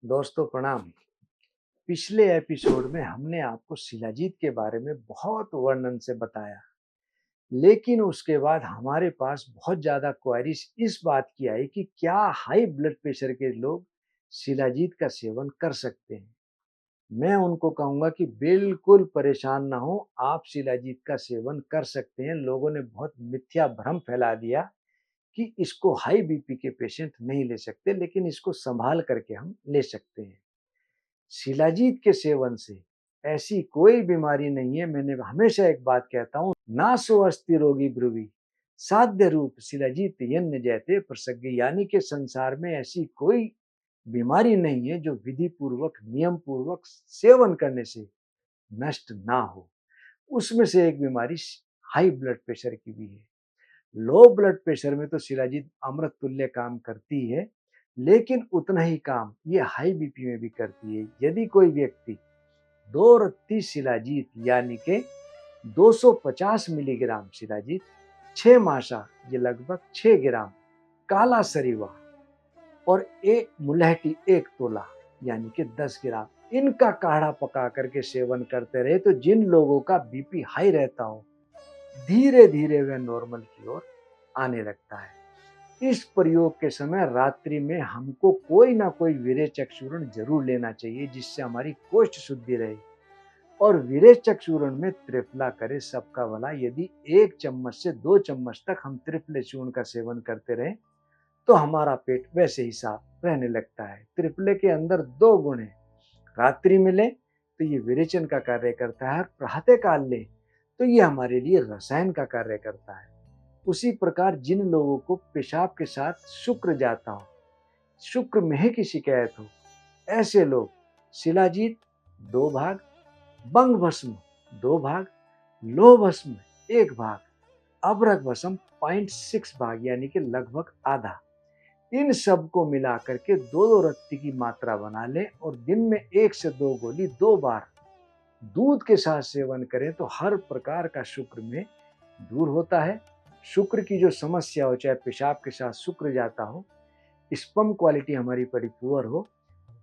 दोस्तों प्रणाम। पिछले एपिसोड में हमने आपको शिलाजीत के बारे में बहुत वर्णन से बताया, लेकिन उसके बाद हमारे पास बहुत ज़्यादा क्वेरीज इस बात की आई कि क्या हाई ब्लड प्रेशर के लोग शिलाजीत का सेवन कर सकते हैं। मैं उनको कहूँगा कि बिल्कुल परेशान ना हो, आप शिलाजीत का सेवन कर सकते हैं। लोगों ने बहुत मिथ्या भ्रम फैला दिया कि इसको हाई बीपी के पेशेंट नहीं ले सकते, लेकिन इसको संभाल करके हम ले सकते हैं। शिलाजीत के सेवन से ऐसी कोई बीमारी नहीं है। मैंने हमेशा एक बात कहता हूँ, नासो अस्ति रोगी ब्रुवी साध्य रूप शिलाजीत यन्न जयते प्रसज्ञ, यानी कि संसार में ऐसी कोई बीमारी नहीं है जो विधि पूर्वक नियम पूर्वक सेवन करने से नष्ट ना हो। उसमें से एक बीमारी हाई ब्लड प्रेशर की भी है। लो ब्लड प्रेशर में तो शिलाजीत अमृत तुल्य काम करती है, लेकिन उतना ही काम ये हाई बीपी में भी करती है। यदि कोई व्यक्ति 2 रत्ती शिलाजीत यानी के 250 मिलीग्राम शिलाजीत, 6 माशा ये लगभग 6 ग्राम काला सरीवा और एक मुलहटी 1 तोला यानी कि 10 ग्राम इनका काढ़ा पका करके सेवन करते रहे, तो जिन लोगों का बीपी हाई रहता हो धीरे धीरे वह नॉर्मल की ओर आने लगता है। इस प्रयोग के समय रात्रि में हमको कोई ना कोई विरेचक चूर्ण जरूर लेना चाहिए, जिससे हमारी कोष्ठ शुद्धि रहे। और विरेचक चूर्ण में त्रिफला करे सबका भला। यदि 1 चम्मच से 2 चम्मच तक हम त्रिफले चूर्ण का सेवन करते रहे तो हमारा पेट वैसे ही साफ रहने लगता है। त्रिफले के अंदर 2 गुण है। रात्रि में ले तो ये विरेचन का कार्य करता है, और प्रातः काल ले तो ये हमारे लिए रसायन का कार्य करता है। उसी प्रकार जिन लोगों को पेशाब के साथ शुक्र जाता हो, शुक्र में की शिकायत हो, ऐसे लोग शिलाजीत 2 भाग, बंग भस्म 2 भाग, लोह भस्म 1 भाग, अभ्रक भस्म 0.6 भाग यानी कि लगभग आधा, इन सब को मिलाकर के 2-2 रत्ती की मात्रा बना लें और दिन में 1 से 2 गोली 2 बार दूध के साथ सेवन करें तो हर प्रकार का शुक्र में दूर होता है। शुक्र की जो समस्या हो, चाहे पेशाब के साथ शुक्र जाता हो, स्पर्म क्वालिटी हमारी बड़ी पुअर हो,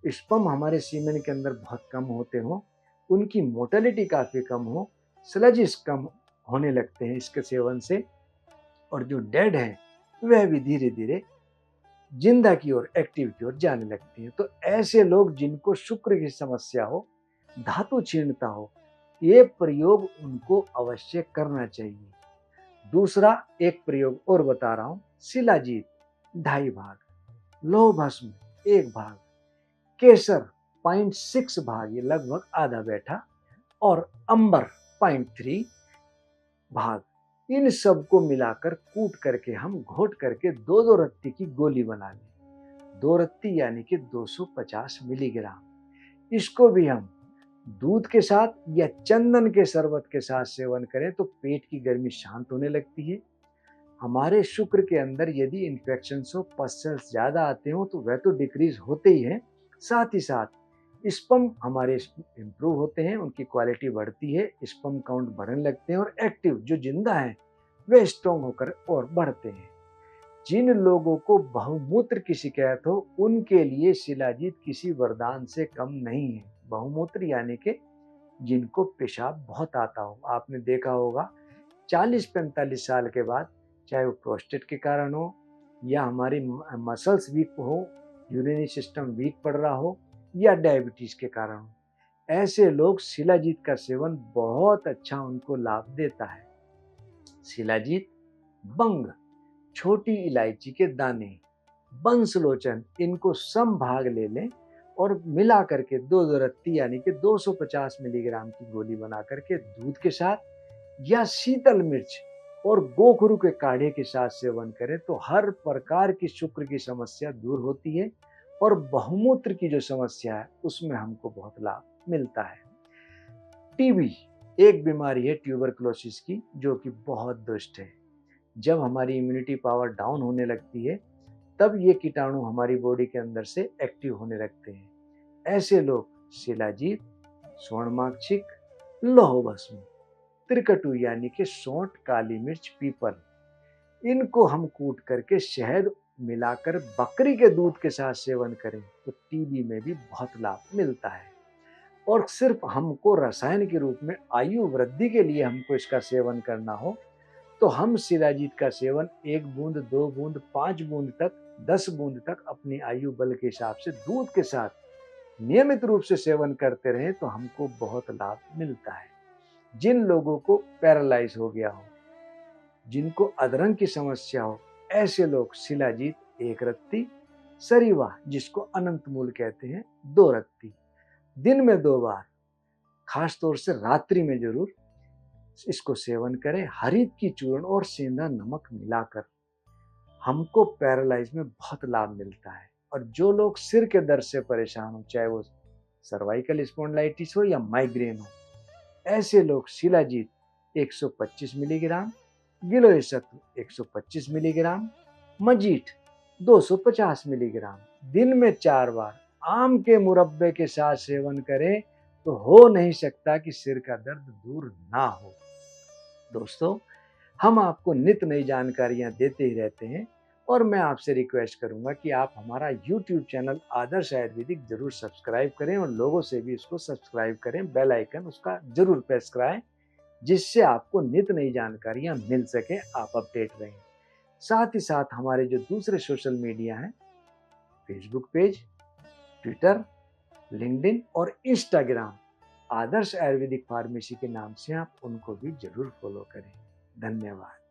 स्पर्म हमारे सीमेन के अंदर बहुत कम होते हो, उनकी मोटिलिटी काफ़ी कम हो, स्लजिस कम होने लगते हैं इसके सेवन से, और जो डेड है वह भी धीरे धीरे जिंदा की ओर, एक्टिव की ओर जाने लगती हैं। तो ऐसे लोग जिनको शुक्र की समस्या हो, धातु क्षीणता हो, ये प्रयोग उनको अवश्य करना चाहिए। दूसरा एक प्रयोग और बता रहा हूँ, शिलाजीत 2.5 भाग, लौह भस्म 1 भाग, केसर 0.6 भाग ये लगभग आधा बैठा, और अंबर 0.3 भाग, इन सब को मिलाकर कूट करके हम घोट करके 2-2 रत्ती की गोली बना लें। 2 रत्ती यानी कि 250 मिलीग्राम। इसको भी हम दूध के साथ या चंदन के शरबत के साथ सेवन करें तो पेट की गर्मी शांत होने लगती है। हमारे शुक्र के अंदर यदि इन्फेक्शन हो, पस्चल्स ज़्यादा आते हो तो वह तो डिक्रीज होते ही हैं, साथ ही साथ स्पर्म हमारे इम्प्रूव होते हैं, उनकी क्वालिटी बढ़ती है, स्पर्म काउंट बढ़ने लगते हैं, और एक्टिव जो जिंदा हैं वे स्ट्रॉन्ग होकर और बढ़ते हैं। जिन लोगों को बहुमूत्र की शिकायत हो उनके लिए शिलाजीत किसी वरदान से कम नहीं है। बहुमूत्र यानी कि जिनको पेशाब बहुत आता हो, आपने देखा होगा 40-45 साल के बाद, चाहे वो प्रोस्टेट के कारण हो या हमारी मसल्स वीक हो, यूरिनरी सिस्टम वीक पड़ रहा हो, या डायबिटीज के कारण हो, ऐसे लोग शिलाजीत का सेवन बहुत अच्छा उनको लाभ देता है। शिलाजीत, बंग, छोटी इलायची के दाने, बंसलोचन, इनको सम भाग ले लें और मिला करके 2-2 रत्ती यानी कि 250 मिलीग्राम की गोली बना करके दूध के साथ या शीतल मिर्च और गोखरू के काढ़े के साथ सेवन करें तो हर प्रकार की शुक्र की समस्या दूर होती है, और बहुमूत्र की जो समस्या है उसमें हमको बहुत लाभ मिलता है। टीबी एक बीमारी है ट्यूबरकुलोसिस की, जो कि बहुत दुष्ट है। जब हमारी इम्यूनिटी पावर डाउन होने लगती है तब ये कीटाणु हमारी बॉडी के अंदर से एक्टिव होने लगते हैं। ऐसे लोग शिलाजीत, स्वर्णमाक्षिक, लौह भस्म, त्रिकटु यानी कि सौंठ, काली मिर्च, पीपल, इनको हम कूट करके शहद मिलाकर बकरी के दूध के साथ सेवन करें तो टीबी में भी बहुत लाभ मिलता है। और सिर्फ हमको रसायन के रूप में आयु वृद्धि के लिए हमको इसका सेवन करना हो तो हम शिलाजीत का सेवन 1 बूंद, 2 बूंद, 5 बूंद तक, 10 बूंद तक अपनी आयु बल के हिसाब से दूध के साथ नियमित रूप से सेवन करते रहें तो हमको बहुत लाभ मिलता है। जिन लोगों को पैरालाइज हो गया हो, जिनको अधरंग की समस्या हो, ऐसे लोग शिलाजीत 1 रत्ती, सरीवा जिसको अनंत मूल कहते हैं 2 रत्ती, दिन में 2 बार, खास तौर से रात्रि में जरूर इसको सेवन करें। हरित की चूर्ण और सेंधा नमक मिलाकर हमको पैरालाइज में बहुत लाभ मिलता है। और जो लोग सिर के दर्द से परेशान हो, चाहे वो सर्वाइकल स्पॉन्डिलाइटिस हो या माइग्रेन हो, ऐसे लोग शिलाजीत 125 मिलीग्राम, गिलोय सत्व 125 मिलीग्राम, मजीठ 250 मिलीग्राम दिन में 4 बार आम के मुरब्बे के साथ सेवन करें तो हो नहीं सकता कि सिर का दर्द दूर ना हो। दोस्तों, हम आपको नित नई जानकारियां देते ही रहते हैं और मैं आपसे रिक्वेस्ट करूंगा कि आप हमारा YouTube चैनल आदर्श आयुर्वेदिक जरूर सब्सक्राइब करें और लोगों से भी इसको सब्सक्राइब करें, बेल आइकन उसका जरूर प्रेस कराएं, जिससे आपको नित नई जानकारियां मिल सके, आप अपडेट रहें। साथ ही साथ हमारे जो दूसरे सोशल मीडिया हैं, फेसबुक पेज, ट्विटर, लिंक्डइन और इंस्टाग्राम, आदर्श आयुर्वेदिक फार्मेसी के नाम से आप उनको भी जरूर फॉलो करें। धन्यवाद।